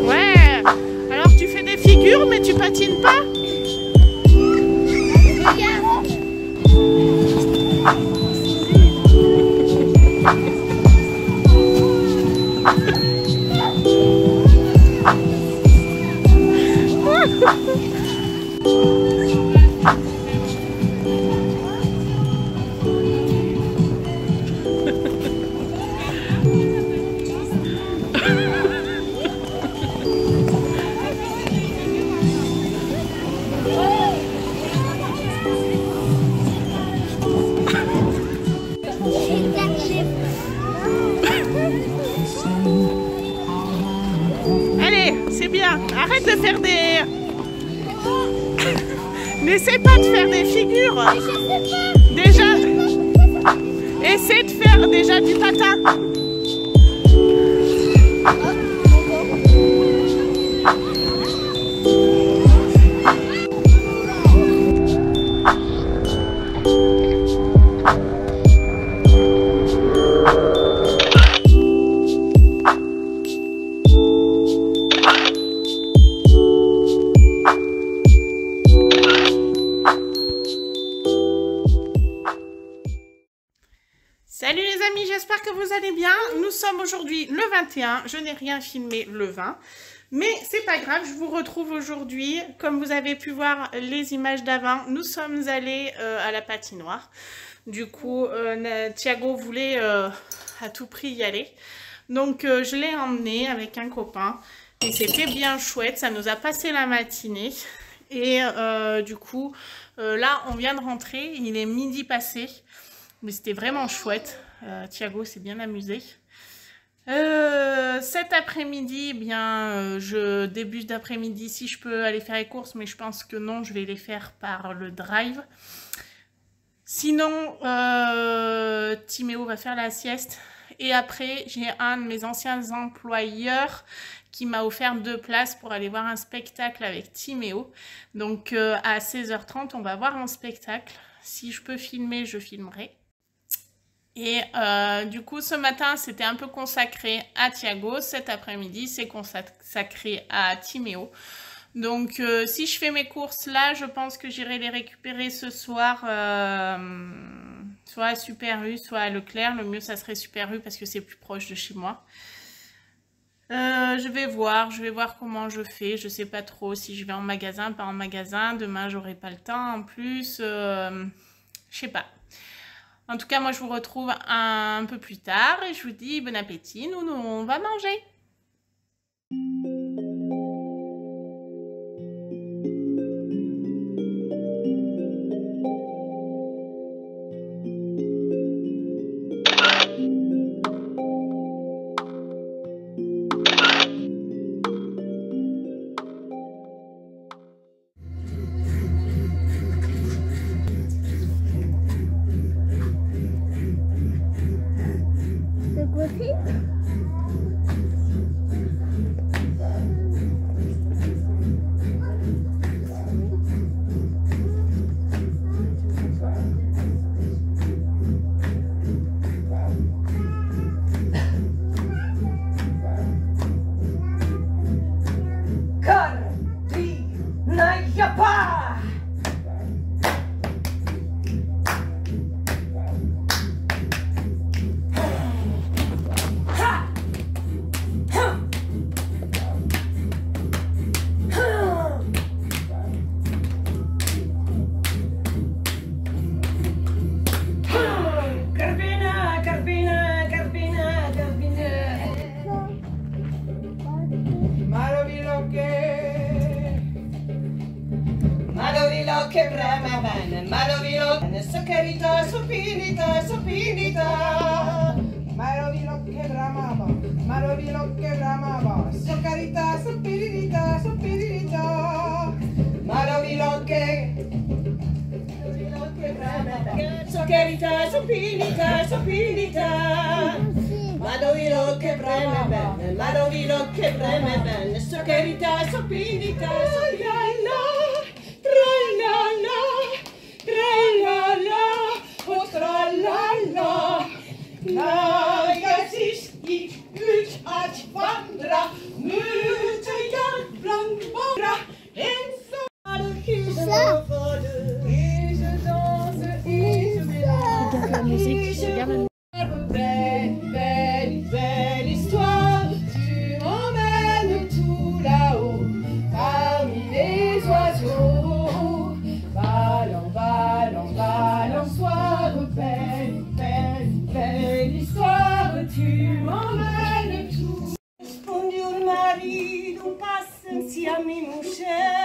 Ouais. Alors tu fais des figures mais tu patines pas? Allez, c'est bien. Arrête de faire des... N'essaie pas de faire des figures. Déjà, essaie de faire déjà du patin. Salut les amis, j'espère que vous allez bien. Nous sommes aujourd'hui le 21, je n'ai rien filmé le 20, mais c'est pas grave, je vous retrouve aujourd'hui. Comme vous avez pu voir les images d'avant, nous sommes allés à la patinoire. Du coup, Thiago voulait à tout prix y aller. Donc je l'ai emmené avec un copain et c'était bien chouette, ça nous a passé la matinée. Et du coup, là on vient de rentrer, il est midi passé. Mais c'était vraiment chouette. Thiago s'est bien amusé. Cet après-midi, je débute d'après-midi si je peux aller faire les courses, mais je pense que non, je vais les faire par le drive. Sinon, Timéo va faire la sieste. Et après, j'ai un de mes anciens employeurs qui m'a offert 2 places pour aller voir un spectacle avec Timéo. Donc, à 16h30, on va voir un spectacle. Si je peux filmer, je filmerai. Et du coup, ce matin, c'était un peu consacré à Thiago. Cet après-midi, c'est consacré à Timéo. Donc, si je fais mes courses là, je pense que j'irai les récupérer ce soir, soit à Super U, soit à Leclerc. Le mieux, ça serait Super U parce que c'est plus proche de chez moi. Je vais voir comment je fais. Je sais pas trop si je vais en magasin, pas en magasin. Demain, j'aurai pas le temps en plus. Je sais pas. En tout cas, moi, je vous retrouve un peu plus tard et je vous dis bon appétit. Nous, on va manger. Che brama bene, malovilo, soccherita, sopinita, sopinita. Malovilo che bramava, malovilo che bramava, soccherita, sopinita, sopinita. Malovilo che bramava, soccherita, sopinita, sopinita. Malovilo che brama bene, malovilo che brama bene, soccherita, sopinita, sopinita. Tra-la-la, tra-la-la, oh tra-la-la, la-ya. Belle, belle, belle histoire, tu m'emmènes tout là-haut, parmi les oiseaux. Valant, valant, valant, soir, belle, belle, belle histoire, tu m'emmènes tout. Risponde marido, passa insieme mon cher.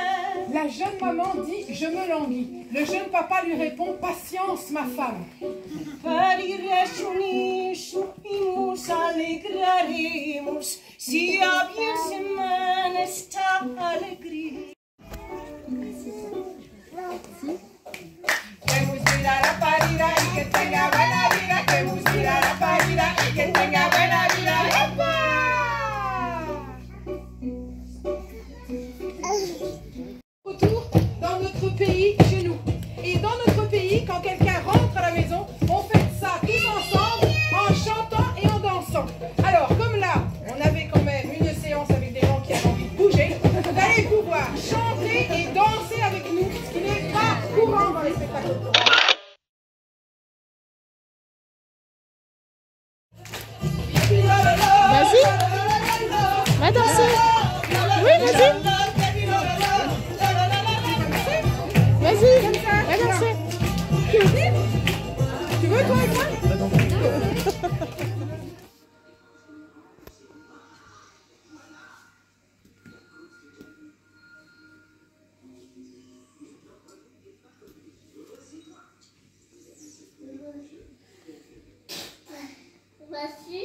La jeune maman dit « Je me languis ». Le jeune papa lui répond « Patience, ma femme ». Pariremos, unimos, alegraremos, se a bien semana está alegria. Que musira la parida y que tenga buena vida, que musira la parida y que tenga buena vida. Retour dans notre pays, chez nous. Et dans notre pays, quand quelqu'un rentre à la maison, on fait ça tous ensemble, en chantant et en dansant. Alors, comme là, on avait quand même une séance avec des gens qui avaient envie de bouger, vous allez pouvoir chanter et danser avec nous, ce qui n'est pas courant dans les spectacles. Vas-y, va danser. Oui, vas-y. Vas-y, va danser. Tu veux toi avec moi? Voici.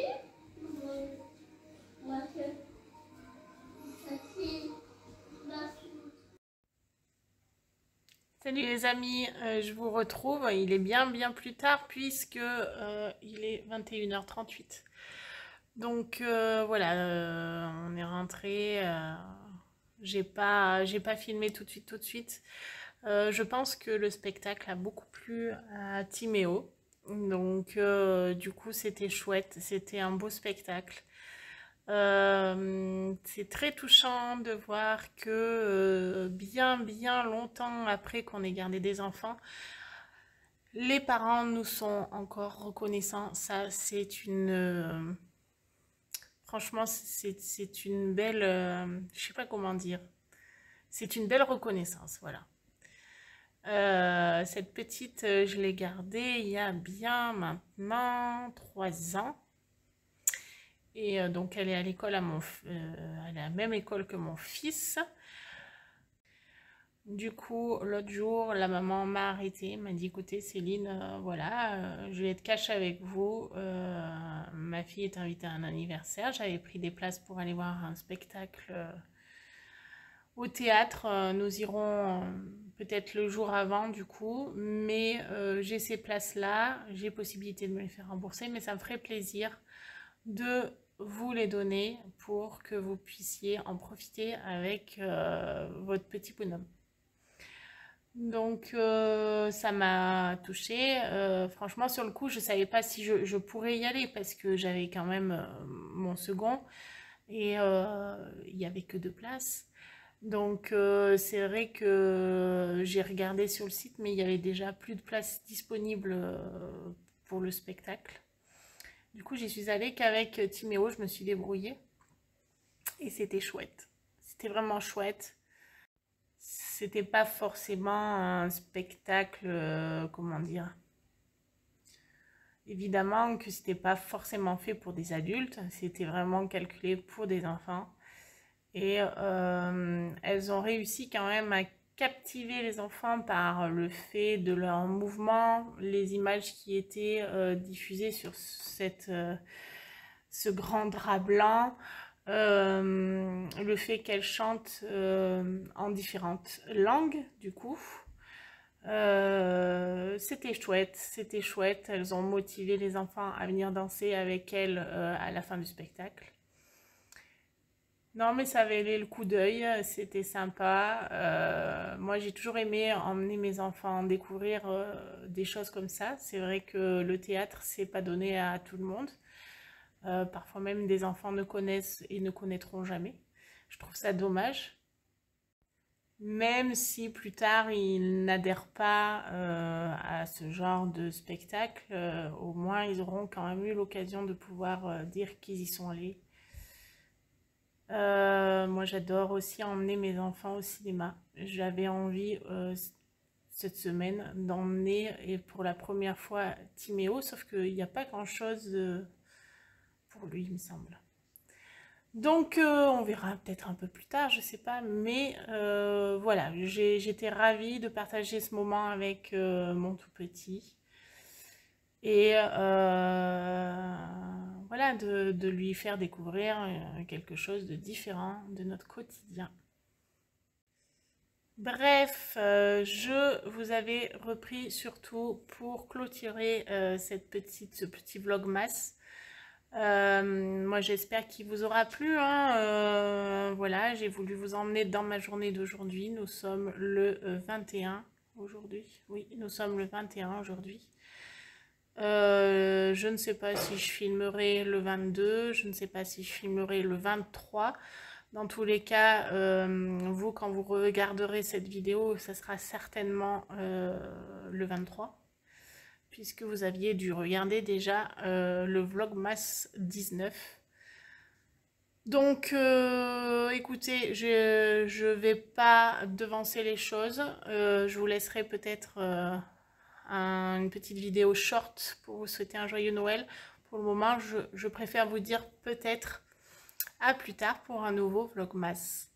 Salut les amis, je vous retrouve. Il est bien plus tard puisque il est 21h38. Donc voilà, on est rentré. J'ai pas filmé tout de suite. Je pense que le spectacle a beaucoup plu à Timéo. Donc du coup c'était chouette, c'était un beau spectacle. C'est très touchant de voir que bien longtemps après qu'on ait gardé des enfants, les parents nous sont encore reconnaissants. Ça, c'est une... franchement, c'est une belle... je sais pas comment dire. C'est une belle reconnaissance, voilà. Cette petite, je l'ai gardée il y a bien maintenant 3 ans. Et donc elle est à l'école elle est à la même école que mon fils. Du coup, l'autre jour, la maman m'a arrêtée, m'a dit écoutez Céline, voilà, je vais être cash avec vous. Ma fille est invitée à un anniversaire. J'avais pris des places pour aller voir un spectacle au théâtre. Nous irons peut-être le jour avant du coup, mais j'ai ces places-là, j'ai possibilité de me les faire rembourser, mais ça me ferait plaisir de vous les donner pour que vous puissiez en profiter avec votre petit bonhomme. Donc ça m'a touchée. Franchement sur le coup je savais pas si je pourrais y aller parce que j'avais quand même mon second et il n'y avait que 2 places. Donc c'est vrai que j'ai regardé sur le site mais il y avait déjà plus de places disponibles pour le spectacle. Du coup, j'y suis allée qu'avec Timéo, je me suis débrouillée. Et c'était chouette. C'était vraiment chouette. C'était pas forcément un spectacle, comment dire. Évidemment que c'était pas forcément fait pour des adultes. C'était vraiment calculé pour des enfants. Et elles ont réussi quand même à captiver les enfants par le fait de leur mouvement, les images qui étaient diffusées sur ce grand drap blanc, le fait qu'elles chantent en différentes langues du coup. C'était chouette, elles ont motivé les enfants à venir danser avec elles à la fin du spectacle. Non mais ça valait le coup d'œil, c'était sympa. Moi j'ai toujours aimé emmener mes enfants découvrir des choses comme ça. C'est vrai que le théâtre c'est pas donné à tout le monde. Parfois même des enfants ne connaissent et ne connaîtront jamais. Je trouve ça dommage. même si plus tard ils n'adhèrent pas à ce genre de spectacle, au moins ils auront quand même eu l'occasion de pouvoir dire qu'ils y sont allés. Moi j'adore aussi emmener mes enfants au cinéma. J'avais envie cette semaine d'emmener, et pour la première fois, Timéo, sauf qu'il n'y a pas grand chose pour lui, il me semble. Donc on verra peut-être un peu plus tard, je sais pas, mais voilà, j'étais ravie de partager ce moment avec mon tout petit, et voilà, de lui faire découvrir quelque chose de différent de notre quotidien. Bref, je vous avais repris surtout pour clôturer ce petit vlogmas. Moi j'espère qu'il vous aura plu, hein. Voilà, j'ai voulu vous emmener dans ma journée d'aujourd'hui. Nous sommes le 21 aujourd'hui. Oui, nous sommes le 21 aujourd'hui. Je ne sais pas si je filmerai le 22, je ne sais pas si je filmerai le 23. Dans tous les cas, vous, quand vous regarderez cette vidéo, ça sera certainement le 23. Puisque vous aviez dû regarder déjà le vlogmas 19. Donc, écoutez, je vais pas devancer les choses. Je vous laisserai peut-être une petite vidéo short pour vous souhaiter un joyeux Noël. Pour le moment, je préfère vous dire peut-être à plus tard pour un nouveau vlogmas.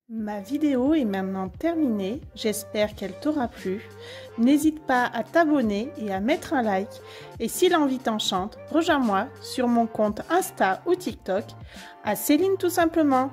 Ma vidéo est maintenant terminée, j'espère qu'elle t'aura plu. N'hésite pas à t'abonner et à mettre un like. Et si l'envie t'enchante, rejoins-moi sur mon compte Insta ou TikTok à Céline tout simplement.